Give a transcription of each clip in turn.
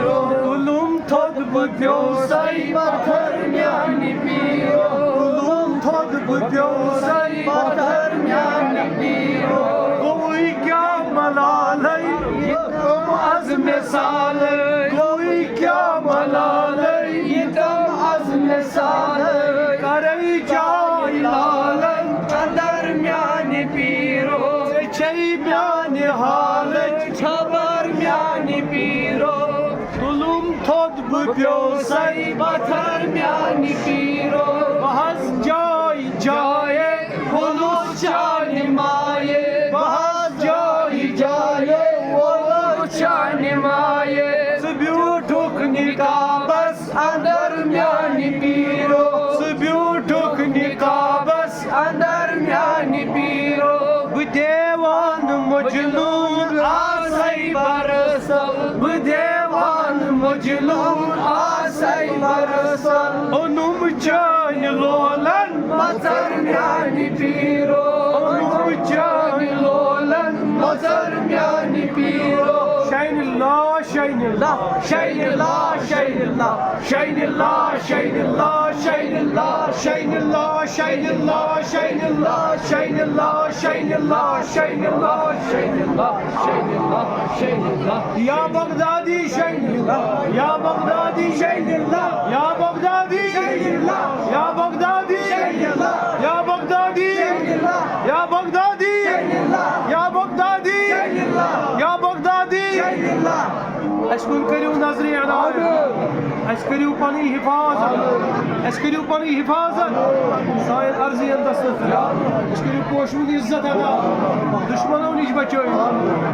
پیرو کلم تھود بہ پیوسے پتھر میانہ پیرو کلم تھود بہ پیوسے پتھر میانہ پیرو گوئی کیا ملالے تم از مثال گوئی کیا ملالے تم از مثال کرے جائے لالن اندر میانہ پیرو چھ میانہ حالت خبر میانہ پیرو کلم تھود بہ پیوسے پتھر میانہ پیرو بہس جائے جائے خلوص چانہ مایہ بہس جائے جائے خلوص چانہ مایہ ژٕ بیوٗٹھُکھ نِقابس اندر میانہ پیرو ژٕ بیوٗٹھُکھ نِقابس اندر میانہ پیرو بہٕ دیوان مجنون آسے برسل بہٕ دیوان مجنون آسے برسل اونُم چانہِ لولن مزر میانہ پیرو اونُم چانہِ لولن مزر میانہ پیرو شینہِ لا شینہِ لا شینہِ لا شینہِ لا شینہِ لا شینہِ لا شینہِ لا شینہِ لا شینہِ لا شینہِ لا شینہِ لا شینہِ لا شینہِ لا شینہِ لا شینہِ لا شینہِ لا یا بغدادی شینہِ لا یا بغدادی شینہِ لا یا بغدادی شینہِ لا یا بغدادی شینہِ لا یا بغدادی شینہِ لا یا بغدادی شینہِ لا یا بغدادی شینہِ لا یا بغدادی شینہِ لا اس کن کریو نظر عنایت اس کریو پنی حفاظت اس کریو پنی حفاظت سائر عرضی اندست اس کریو پوشود عزت ادا دشمنوں نش بچائی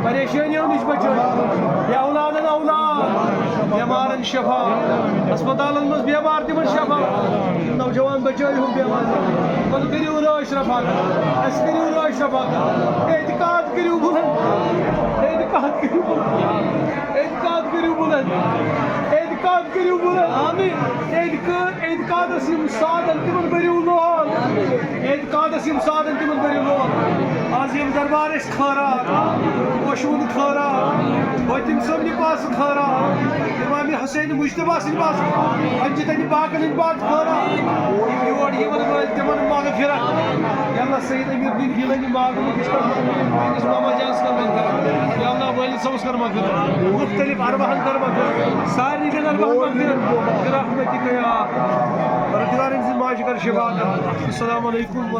پریشانیوں نش بچائی یا اولادن اولاد بیمارن شفا اسپتالن مز بیمار تمن شفا نوجوان بچائی ہم بیمار پن کریو راش رفاقت اس کریو راش رفاقت اعتقاد کریو بلند اعتقاد کریو بلند اعتقاد کریو بلند اعتقاد کریو بلند آمین اعتقاد اسیم سادن تمن بریو لول اعتقاد اسیم سادن تمن بریو لول عظیم دربار اس خارات پوشون خارات وتم سمنی پاس خارات امام حسین مجتبی سن پاس انجتنی باقن پاس خارات یور یمن ول تمن مغفرت یا اللہ سید امیر الدین گیلانی مغفرت اس پر ماما جان کا مغفرت یا اللہ والد صاحب کر مغفرت مختلف اربعن کر مغفرت ساری دن اربعن مغفرت برحمتک یا پروردگار انزل ماج کر شفا السلام علیکم